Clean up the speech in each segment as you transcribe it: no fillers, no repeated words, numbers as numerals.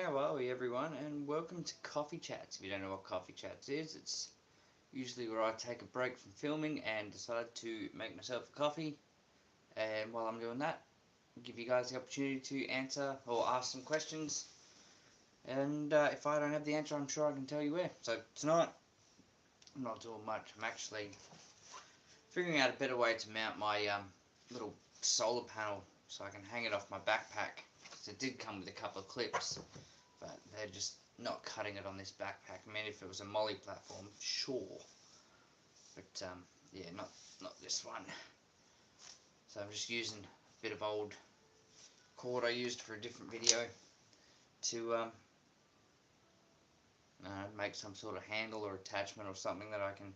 How are we, everyone, and welcome to Coffee Chats. If you don't know what Coffee Chats is, it's usually where I take a break from filming and decide to make myself a coffee, and while I'm doing that, I'll give you guys the opportunity to answer or ask some questions, and if I don't have the answer, I'm sure I can tell you where. So tonight, I'm not doing much. I'm actually figuring out a better way to mount my little solar panel so I can hang it off my backpack. It did come with a couple of clips, but they're just not cutting it on this backpack. I mean, if it was a Molly platform, sure, but yeah, not this one. So I'm just using a bit of old cord I used for a different video to make some sort of handle or attachment or something that I can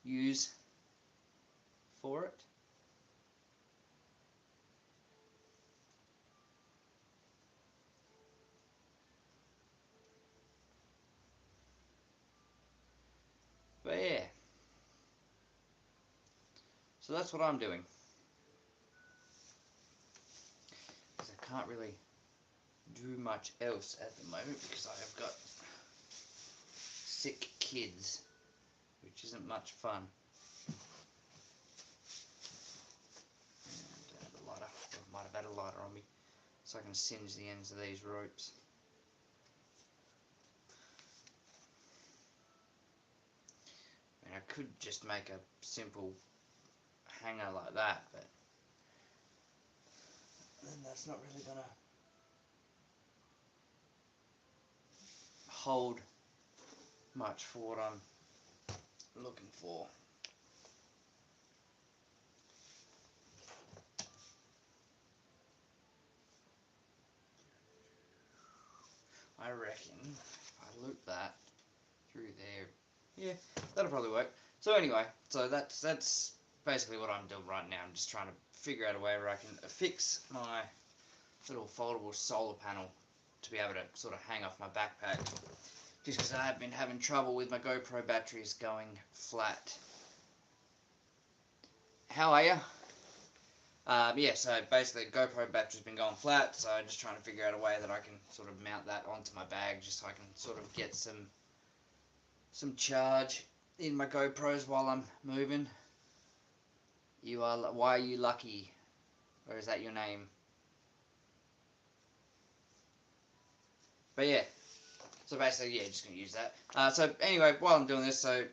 use for it. But yeah, so that's what I'm doing. Because I can't really do much else at the moment because I have got sick kids, which isn't much fun. And I might have had a lighter on me, so I can singe the ends of these ropes. I mean, I could just make a simple hanger like that, but then that's not really gonna hold much for what I'm looking for. I reckon if I loop that through there, yeah, that'll probably work. So anyway, so that's basically what I'm doing right now. I'm just trying to figure out a way where I can fix my little foldable solar panel to be able to sort of hang off my backpack, just because I have been having trouble with my GoPro batteries going flat. How are you? Yeah, so basically GoPro battery's been going flat, so I'm just trying to figure out a way that I can sort of mount that onto my bag, just so I can sort of get some charge in my GoPros while I'm moving. Why are you lucky? Or is that your name? But yeah, so basically, yeah, just gonna use that. So anyway, while I'm doing this, so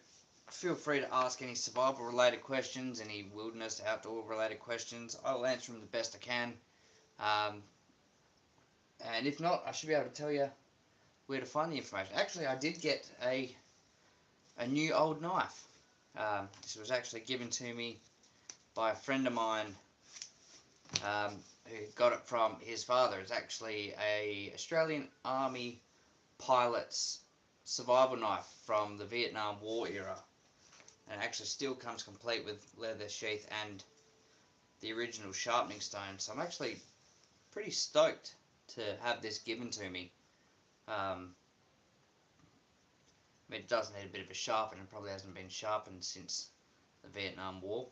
feel free to ask any survival related questions, any wilderness, outdoor related questions. I'll answer them the best I can. And if not, I should be able to tell you where to find the information. Actually, I did get a new old knife. This was actually given to me by a friend of mine who got it from his father. It's actually a Australian Army pilot's survival knife from the Vietnam War era, and it actually still comes complete with leather sheath and the original sharpening stone. So I'm actually pretty stoked to have this given to me. I mean, it does need a bit of a sharpen. It probably hasn't been sharpened since the Vietnam War,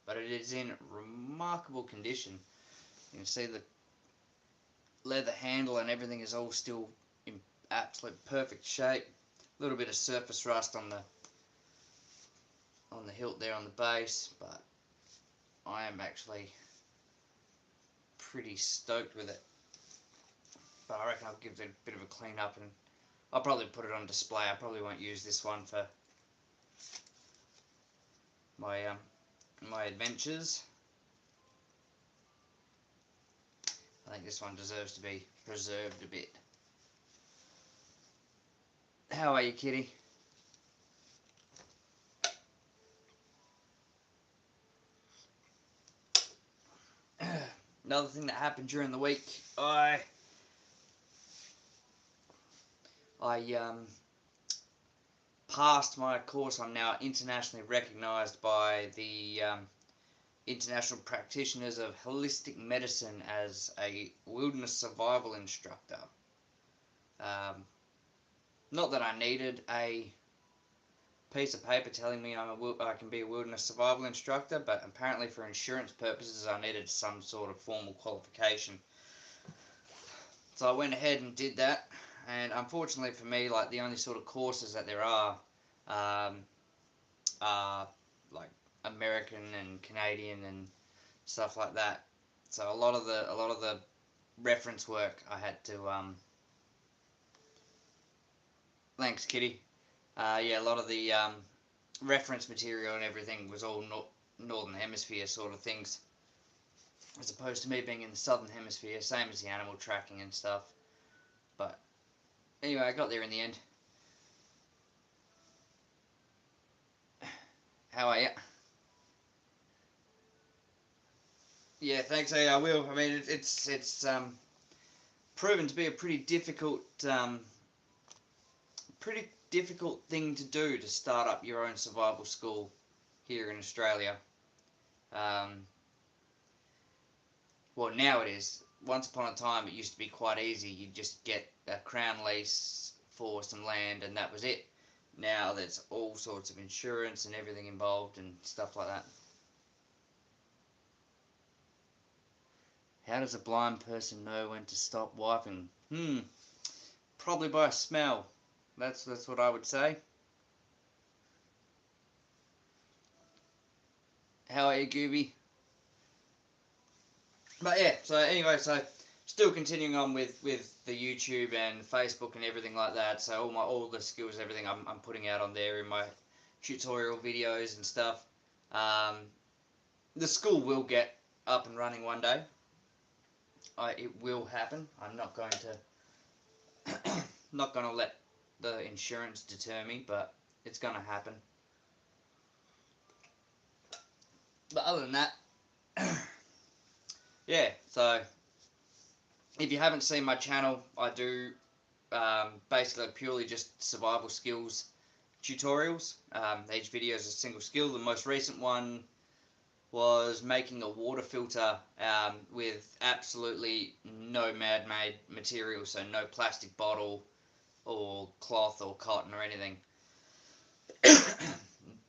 but it is in remarkable condition. You can see the leather handle and everything is all still in absolute perfect shape. A little bit of surface rust on the hilt there on the base, but I am actually pretty stoked with it. But I reckon I'll give it a bit of a clean up, and I'll probably put it on display. I probably won't use this one for my adventures. I think this one deserves to be preserved a bit. How are you, kitty? Another thing that happened during the week, I passed my course. I'm now internationally recognised by the International Practitioners of Holistic Medicine as a wilderness survival instructor. Not that I needed a piece of paper telling me I can be a wilderness survival instructor, but apparently for insurance purposes I needed some sort of formal qualification. So I went ahead and did that, and unfortunately for me, like the only sort of courses that there um, are like American and Canadian and stuff like that. So a lot of the reference work I had to thanks Kitty. Yeah, a lot of the reference material and everything was all northern hemisphere sort of things, as opposed to me being in the southern hemisphere, same as the animal tracking and stuff. But anyway, I got there in the end. How are you? Yeah, thanks. I will. I mean, it's proven to be a pretty difficult thing to do, to start up your own survival school here in Australia. Um, well, now it is. Once upon a time, it used to be quite easy. You'd just get a crown lease for some land, and that was it. Now there's all sorts of insurance and everything involved and stuff like that. How does a blind person know when to stop wiping? Probably by a smell. That's what I would say. How are you, Gooby? But yeah, so anyway, so still continuing on with the YouTube and Facebook and everything like that. So all the skills, everything I'm putting out on there in my tutorial videos and stuff. Um, the school will get up and running one day. It will happen. I'm not going to not going to let the insurance deter me, but it's going to happen. But other than that, yeah. So if you haven't seen my channel, I do basically purely just survival skills tutorials. Each video is a single skill. The most recent one was making a water filter with absolutely no man-made material, so no plastic bottle or cloth or cotton or anything.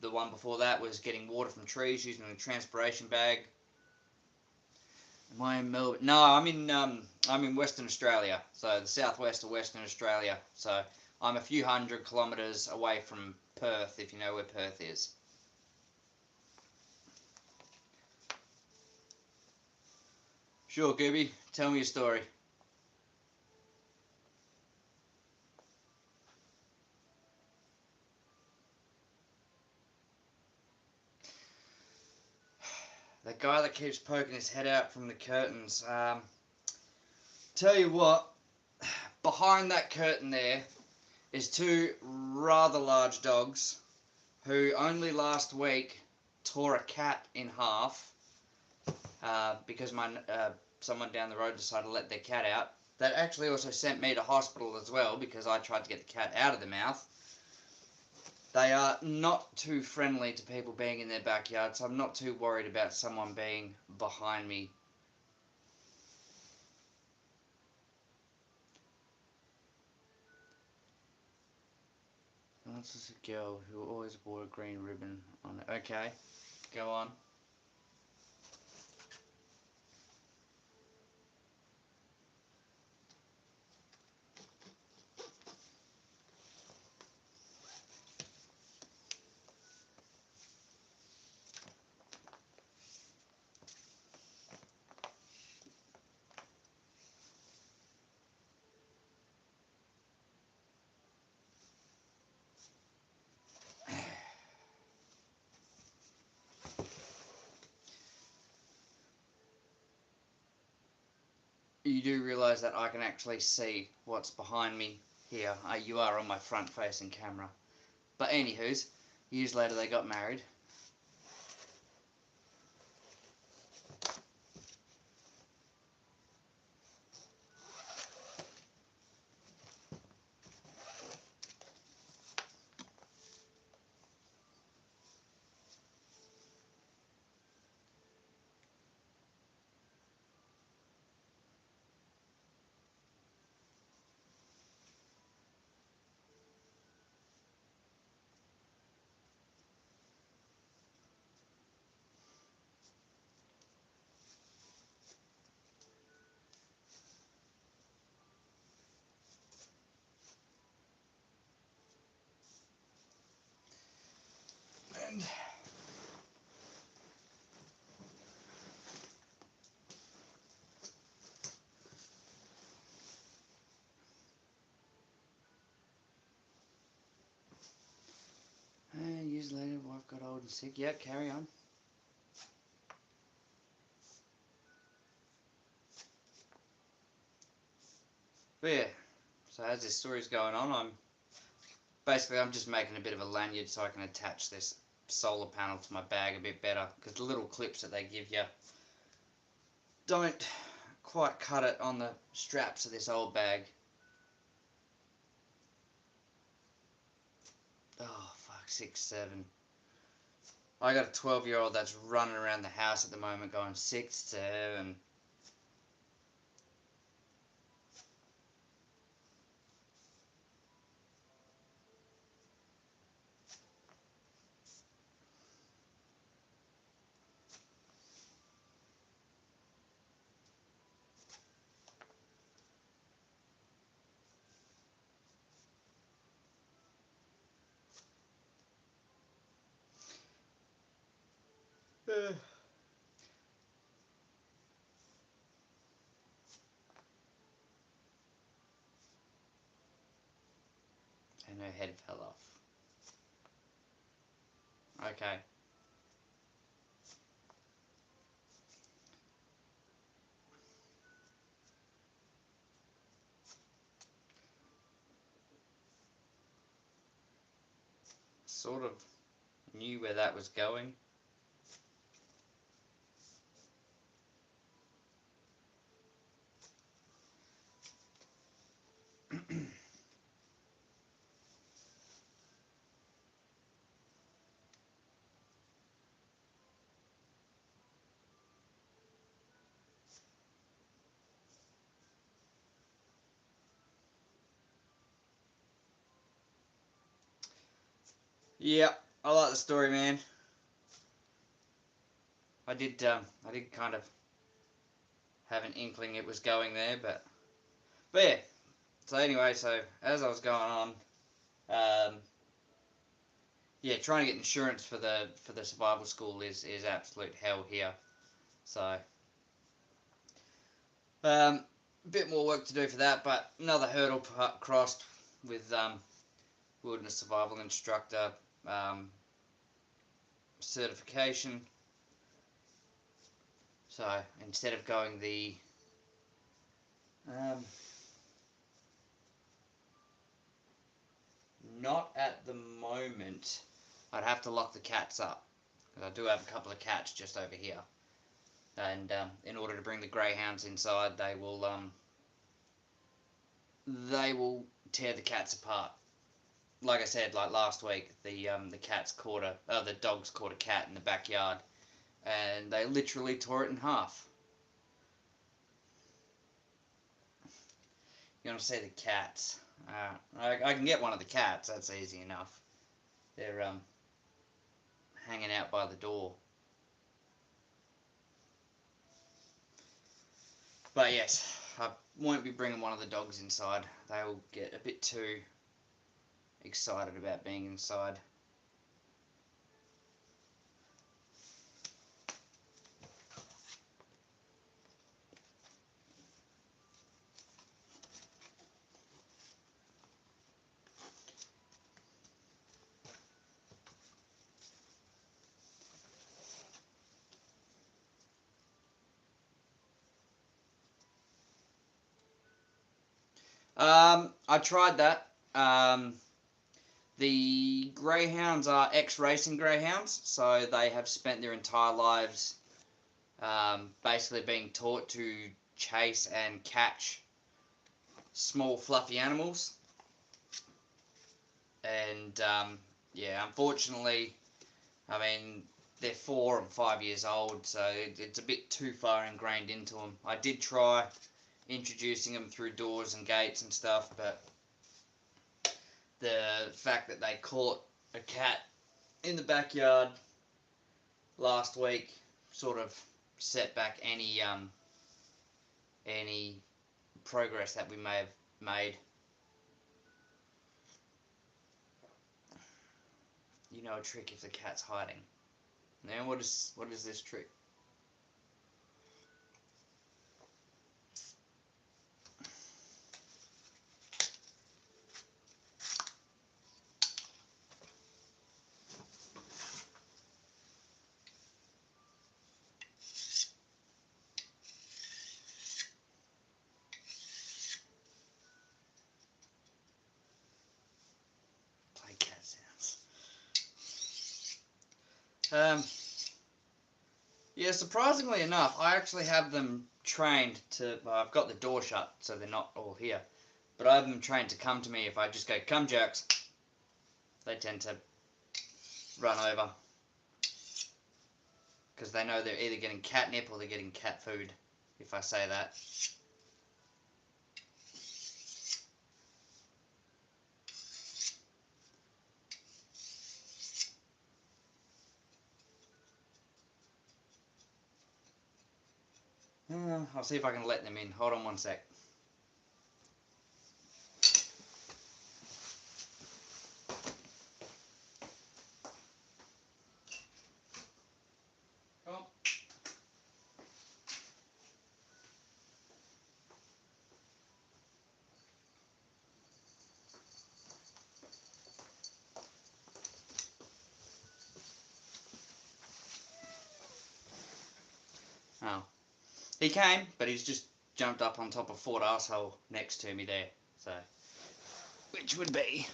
The one before that was getting water from trees using a transpiration bag. Am I in Melbourne? No, I'm in Western Australia, so the southwest of Western Australia. So I'm a few hundred kilometres away from Perth, if you know where Perth is. Sure, Gooby, tell me your story. The guy that keeps poking his head out from the curtains. Tell you what, behind that curtain there is two rather large dogs who only last week tore a cat in half because someone down the road decided to let their cat out. That actually also sent me to hospital as well because I tried to get the cat out of the mouth. They are not too friendly to people being in their backyard, so I'm not too worried about someone being behind me. This is a girl who always wore a green ribbon on it. Okay, go on. You do realise that I can actually see what's behind me here. You are on my front-facing camera. But anywho's, years later they got married. Life got old and sick. Yeah, carry on. But yeah, so as this story's going on, I'm just making a bit of a lanyard so I can attach this solar panel to my bag a bit better, because the little clips that they give you don't quite cut it on the straps of this old bag. Oh fuck, 6, 7. I got a 12-year-old that's running around the house at the moment going 6, 7. And her head fell off. Okay. Sort of knew where that was going. Yeah, I like the story, man. I did kind of have an inkling it was going there, but yeah. So anyway, so as I was going on, yeah, trying to get insurance for the survival school is absolute hell here. So a bit more work to do for that, but another hurdle crossed with wilderness survival instructor certification. So instead of going the not at the moment, I'd have to lock the cats up, because I do have a couple of cats just over here, and in order to bring the greyhounds inside, they will tear the cats apart. Like I said, like last week, the dogs caught a cat in the backyard, and they literally tore it in half. You want to say the cats? I can get one of the cats. That's easy enough. They're hanging out by the door. But yes, I won't be bringing one of the dogs inside. They'll get a bit too excited about being inside. I tried that. The greyhounds are ex-racing greyhounds, so they have spent their entire lives basically being taught to chase and catch small fluffy animals. And yeah, unfortunately, I mean, they're 4 and 5 years old, so it's a bit too far ingrained into them. I did try introducing them through doors and gates and stuff, but the fact that they caught a cat in the backyard last week sort of set back any progress that we may have made. You know a trick if the cat's hiding. Now what is this trick? Yeah, surprisingly enough, I actually have them trained to. Well, I've got the door shut, so they're not all here. But I have them trained to come to me if I just go, "Come, jerks." They tend to run over because they know they're either getting catnip or they're getting cat food. If I say that. I'll see if I can let them in. Hold on one sec. Come on. Oh. He came, but he's just jumped up on top of Fort Arsehole next to me there. So, which would be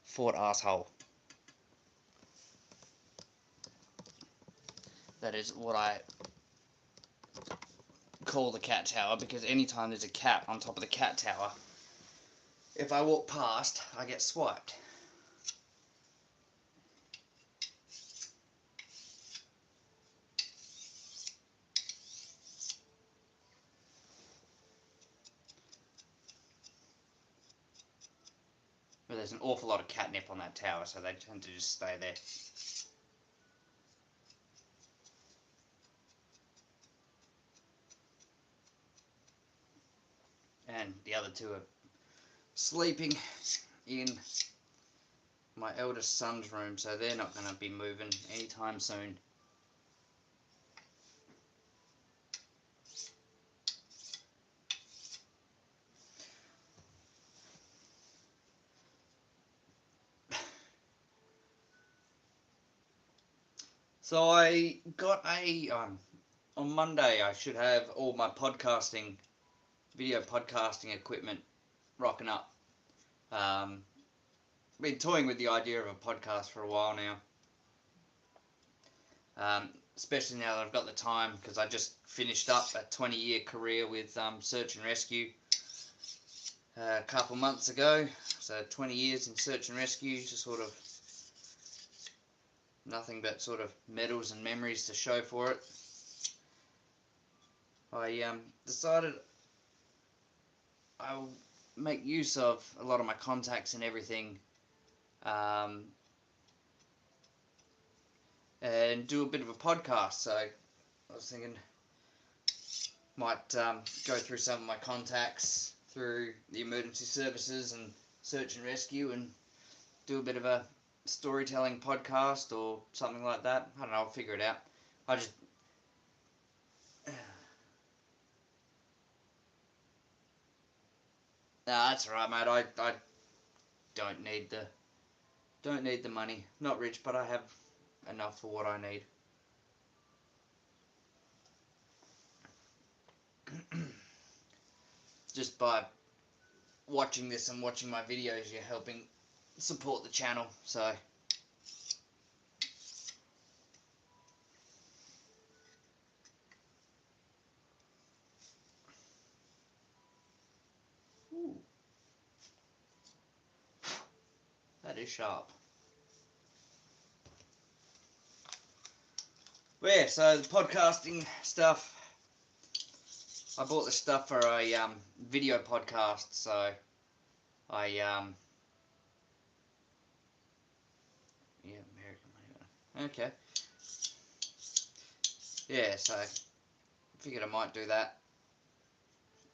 Fort Arsehole. That is what I call the cat tower, because anytime there's a cat on top of the cat tower, if I walk past, I get swiped. But there's an awful lot of catnip on that tower, so they tend to just stay there. And the other two are sleeping in my eldest son's room, so they're not going to be moving anytime soon. So I got a, on Monday I should have all my podcasting, video podcasting equipment rocking up. Been toying with the idea of a podcast for a while now. Especially now that I've got the time, because I just finished up a 20-year career with Search and Rescue a couple months ago. So 20 years in Search and Rescue, just sort of nothing but sort of medals and memories to show for it. I decided I'll make use of a lot of my contacts and everything, and do a bit of a podcast. So I was thinking might go through some of my contacts through the emergency services and Search and Rescue and do a bit of a storytelling podcast or something like that. I don't know, I'll figure it out. I just Nah, that's alright, mate. I don't need the money. Not rich, but I have enough for what I need. Just by watching this and watching my videos, you're helping support the channel. So ooh, that is sharp. Well, yeah, so the podcasting stuff, I bought this stuff for a video podcast, so I yeah, American money. Okay. Yeah, so I figured I might do that.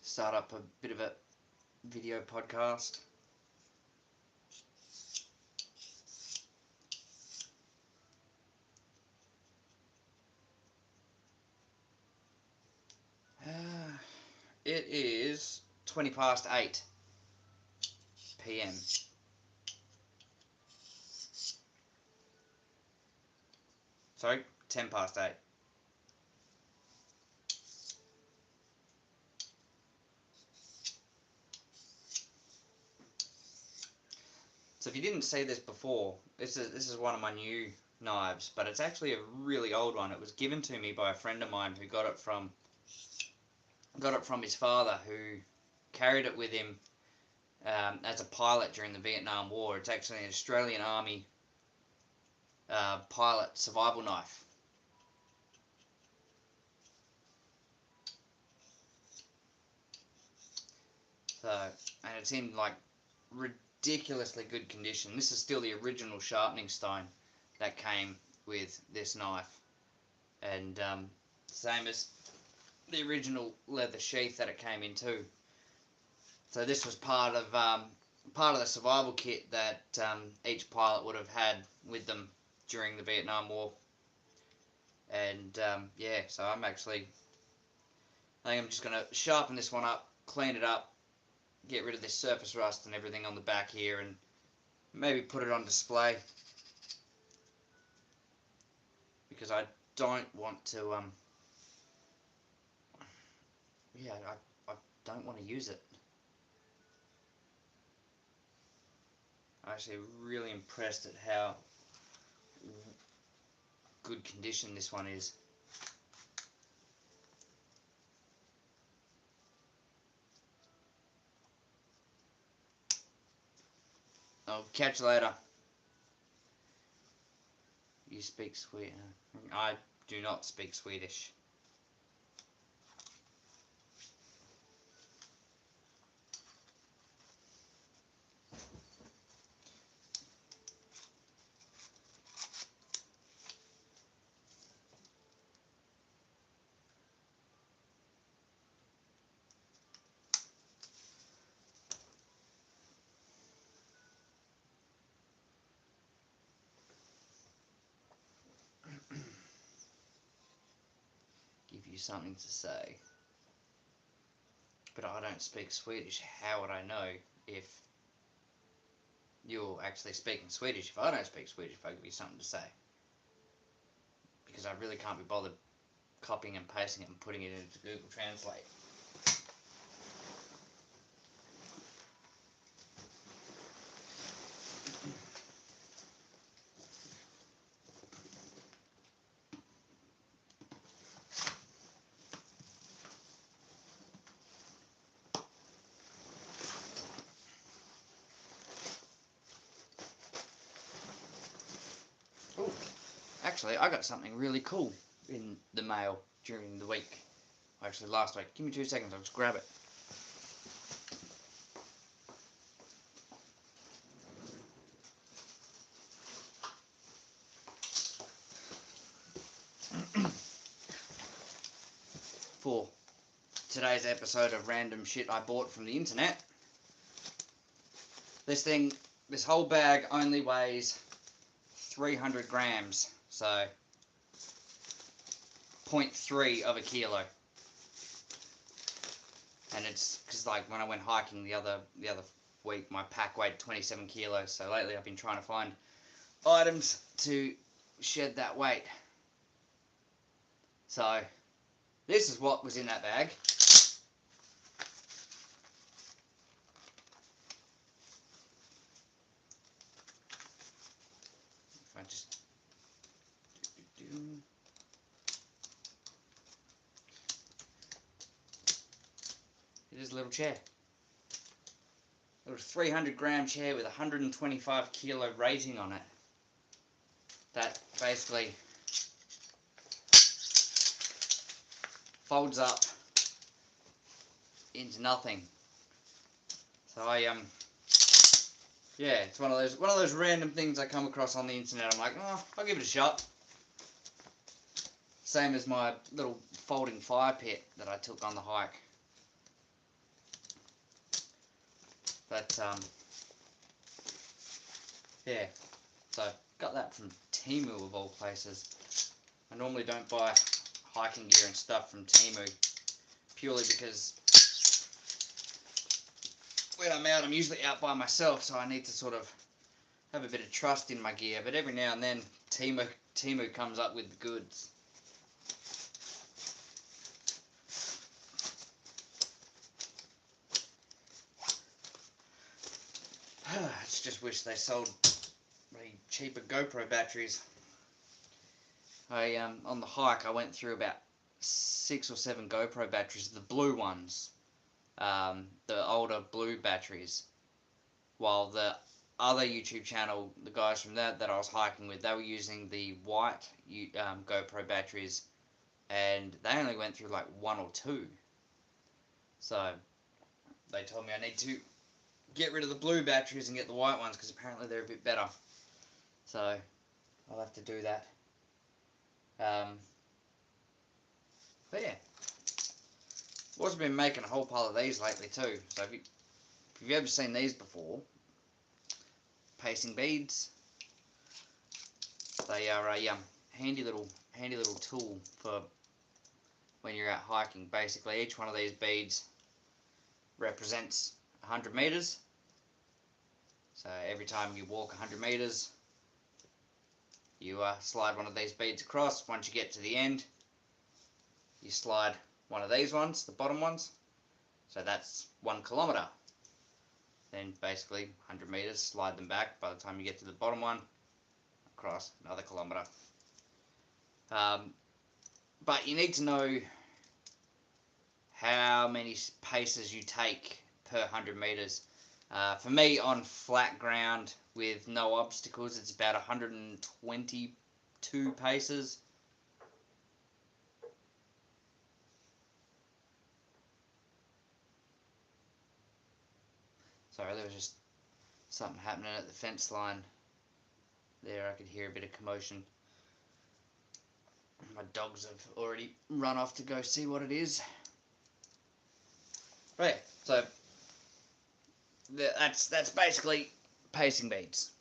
Start up a bit of a video podcast. It is 8:20 p.m. Sorry, 8:10. So if you didn't see this before, this is one of my new knives, but it's actually a really old one. It was given to me by a friend of mine who got it from his father, who carried it with him as a pilot during the Vietnam War. It's actually an Australian Army pilot survival knife. So, and it's in like ridiculously good condition. This is still the original sharpening stone that came with this knife, and same as the original leather sheath that it came in too. So this was part of the survival kit that each pilot would have had with them during the Vietnam War. And yeah, so I think I'm just going to sharpen this one up, clean it up, get rid of this surface rust and everything on the back here, and maybe put it on display, because I don't want to yeah, I don't want to use it. I'm actually really impressed at how good condition this one is. I'll catch you later. You speak Swedish? I do not speak Swedish. Give you something to say. But I don't speak Swedish. How would I know if you're actually speaking Swedish if I don't speak Swedish, if I give you something to say? Because I really can't be bothered copying and pasting it and putting it into Google Translate. Ooh, actually, I got something really cool in the mail during the week. Actually, last week. Give me 2 seconds, I'll just grab it. For today's episode of random shit I bought from the internet, this whole bag only weighs 300 grams, so 0.3 of a kilo. And it's because, like, when I went hiking the other week, my pack weighed 27 kilos. So lately I've been trying to find items to shed that weight. So this is what was in that bag. If I just it is a little chair. It was a 300 gram chair with a 125 kilo rating on it. That basically folds up into nothing. So yeah, it's one of those random things I come across on the internet. I'm like, oh, I'll give it a shot. Same as my little folding fire pit that I took on the hike. But yeah, so got that from Temu of all places. I normally don't buy hiking gear and stuff from Temu, purely because when I'm out, I'm usually out by myself, so I need to sort of have a bit of trust in my gear. But every now and then, Temu comes up with the goods. just wish they sold really cheaper GoPro batteries. On the hike I went through about 6 or 7 GoPro batteries, the blue ones, the older blue batteries, while the other YouTube channel, the guys from that I was hiking with, they were using the white GoPro batteries, and they only went through like 1 or 2. So they told me I need to get rid of the blue batteries and get the white ones, because apparently they're a bit better. So I'll have to do that. But yeah, I've been making a whole pile of these lately too. So if you've ever seen these before, pacing beads. They are a handy little tool for when you're out hiking. Basically, each one of these beads represents 100 meters. So every time you walk 100 meters, you slide one of these beads across. Once you get to the end, you slide one of these ones, the bottom ones. So that's 1 kilometer. Then basically 100 meters, slide them back. By the time you get to the bottom one, across another kilometer. But you need to know how many paces you take per 100 meters. For me, on flat ground with no obstacles, it's about 122 paces. Sorry, there was just something happening at the fence line there. I could hear a bit of commotion. My dogs have already run off to go see what it is. Right, so that's basically pacing beads,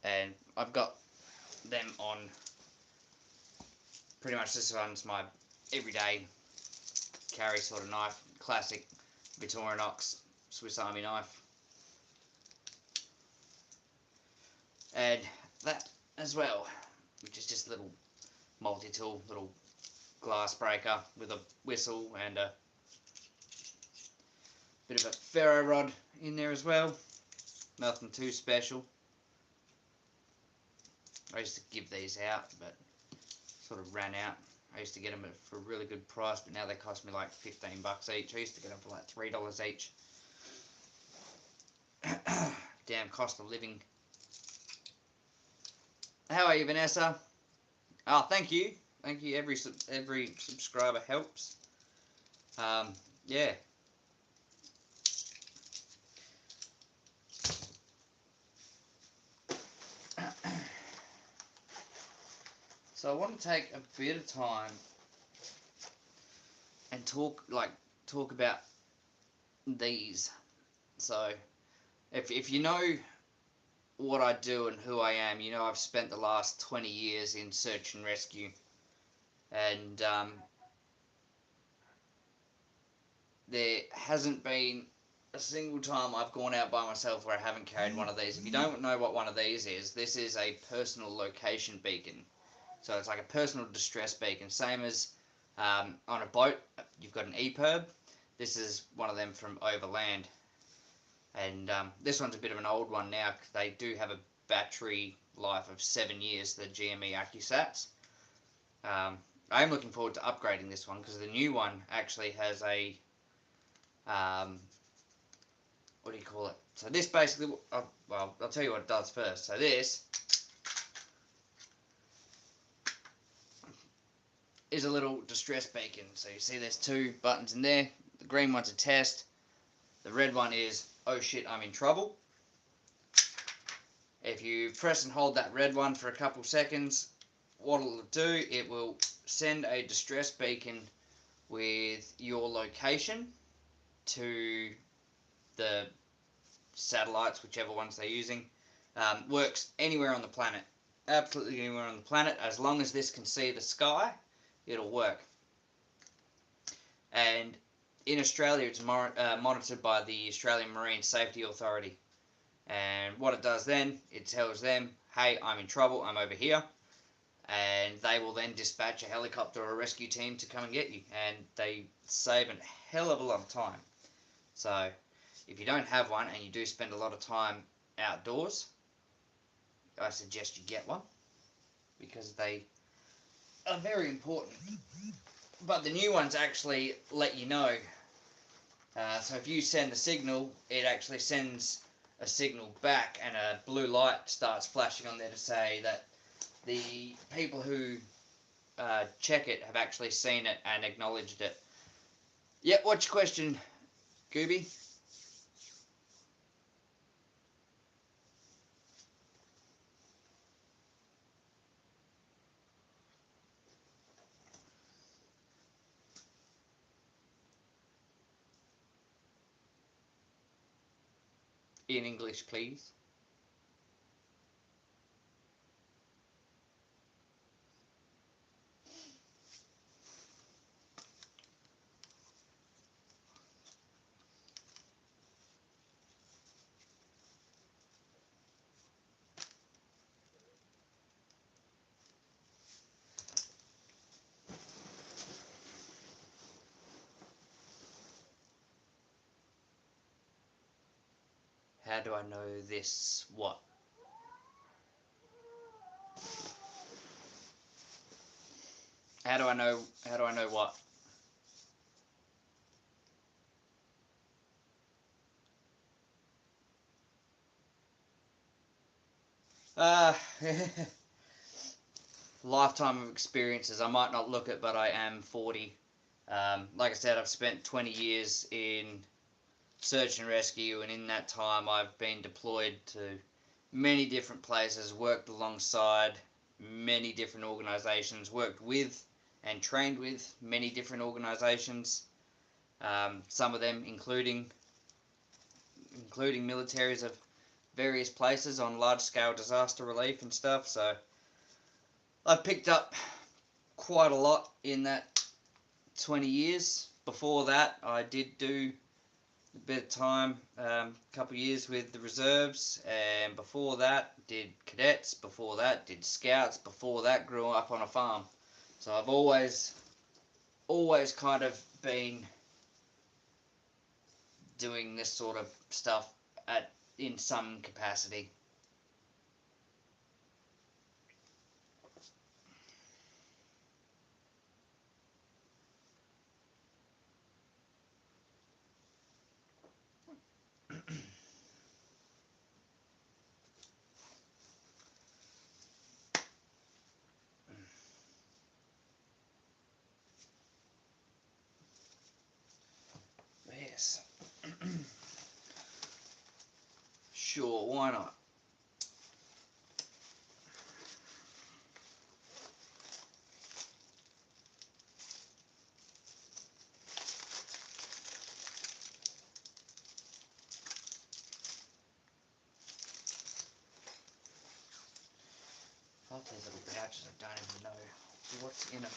and I've got them on. Pretty much this one's my everyday carry sort of knife, classic Victorinox Swiss Army knife. And that as well, which is just a little multi-tool, little glass breaker with a whistle and a bit of a ferro rod in there as well. Nothing too special. I used to give these out, but sort of ran out. I used to get them for a really good price, but now they cost me like 15 bucks each. I used to get them for like $3 each. Damn cost of living. How are you, Vanessa? Oh, thank you. Thank you. Every subscriber helps. Yeah. So I want to take a bit of time and talk about these. So if you know what I do and who I am, you know I've spent the last 20 years in search and rescue, and there hasn't been a single time I've gone out by myself where I haven't carried one of these. If you don't know what one of these is, this is a personal location beacon. So it's like a personal distress beacon, same as on a boat you've got an EPIRB. This is one of them from Overland. And this one's a bit of an old one now, because they do have a battery life of 7 years, the GME AccuSats. I am looking forward to upgrading this one, because the new one actually has a, what do you call it? So this basically, well, I'll tell you what it does first. So this is a little distress beacon. So you see there's 2 buttons in there. The green one's a test. The red one is, oh shit, I'm in trouble. If you press and hold that red one for a couple seconds, what it'll do, it will send a distress beacon with your location to the satellites, whichever ones they're using. Works anywhere on the planet. Absolutely anywhere on the planet. As long as this can see the sky, it'll work. And in Australia, it's monitored by the Australian Marine Safety Authority. And what it does then, it tells them, hey, I'm in trouble, I'm over here. And they will then dispatch a helicopter or a rescue team to come and get you. And they save a hell of a lot of time. So if you don't have one and you do spend a lot of time outdoors, I suggest you get one because they are very important. But the new ones actually let you know. So if you send a signal, it actually sends a signal back and a blue light starts flashing on there to say that the people who check it have actually seen it and acknowledged it. Yep, what's your question, Gooby? In English, please. How do I know this? What? How do I know? How do I know what? Uh, lifetime of experiences. I might not look it, but I am 40. Like I said, I've spent 20 years in search and rescue, and in that time I've been deployed to many different places, worked alongside many different organisations, worked with and trained with many different organisations, some of them including militaries of various places on large-scale disaster relief and stuff. So I've picked up quite a lot in that 20 years. Before that, I did do a bit of time, couple of years with the reserves, and before that did cadets, before that did scouts, before that grew up on a farm. So I've always kind of been doing this sort of stuff in some capacity. Yes. Sure, why not? I love these little pouches, I don't even know what's in them.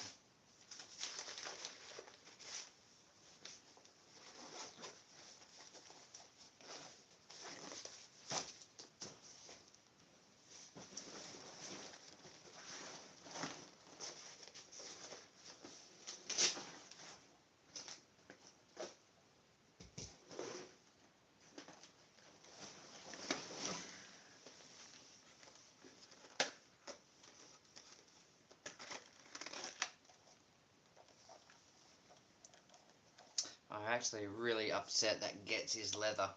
I'm actually really upset that Getz's leather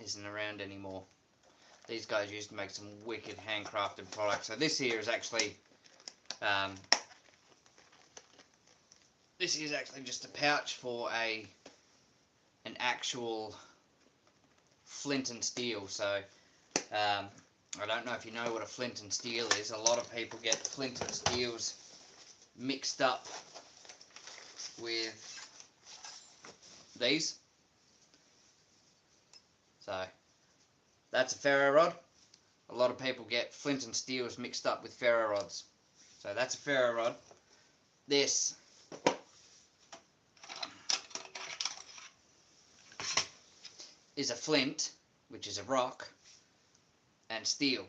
isn't around anymore. These guys used to make some wicked handcrafted products. So this here is actually, this is actually just a pouch for an actual flint and steel. So I don't know if you know what a flint and steel is. A lot of people get flint and steels mixed up with these. So that's a ferro rod. A lot of people get flint and steels mixed up with ferro rods. So that's a ferro rod. This is a flint, which is a rock, and steel.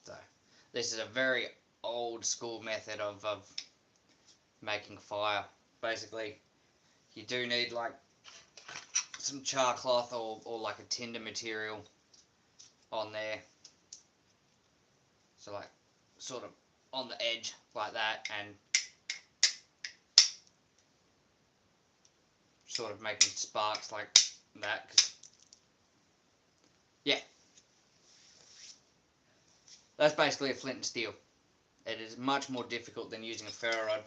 So this is a very old school method of making fire. Basically, you do need like some char cloth or like a tinder material on there. So like sort of on the edge like that, and sort of making sparks like that. 'Cause, yeah, that's basically a flint and steel. It is much more difficult than using a ferro rod,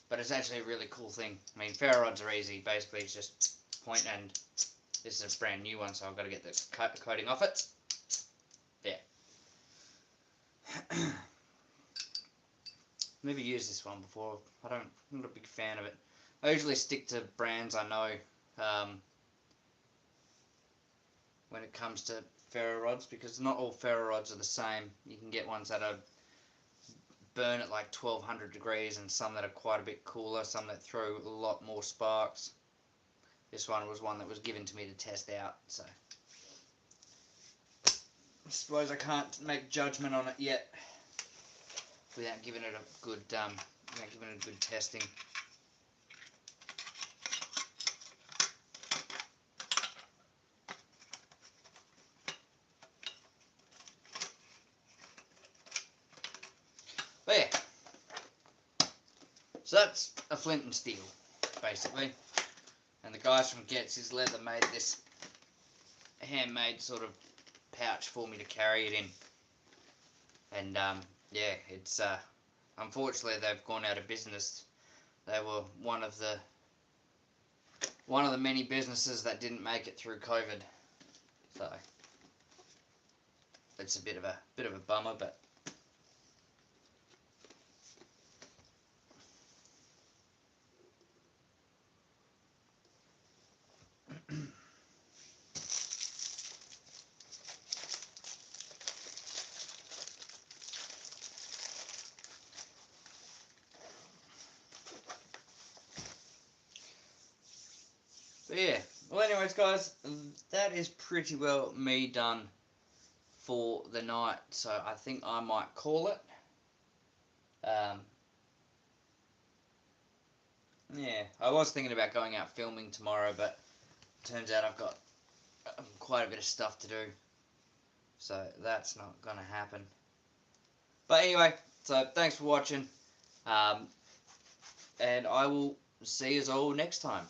but it's actually a really cool thing. I mean, ferro rods are easy. Basically, it's just point, and this is a brand new one, so I've got to get the coating off it. There. Never used this one before. I'm not a big fan of it. I usually stick to brands I know when it comes to ferro rods, because not all ferro rods are the same. You can get ones that are burn at like 1200 degrees, and some that are quite a bit cooler, some that throw a lot more sparks. This one was one that was given to me to test out, so I suppose I can't make judgment on it yet without giving it a good testing. But yeah, so that's a flint and steel, basically. And the guys from Getz's Leather made this handmade sort of pouch for me to carry it in. And yeah, it's unfortunately they've gone out of business. They were one of the many businesses that didn't make it through COVID. So it's a bit of a bummer, but but yeah. Well, anyways, guys, that is pretty well me done for the night. So I think I might call it. Yeah, I was thinking about going out filming tomorrow, but turns out I've got quite a bit of stuff to do, so that's not gonna happen. But anyway, so thanks for watching, and I will see you all next time.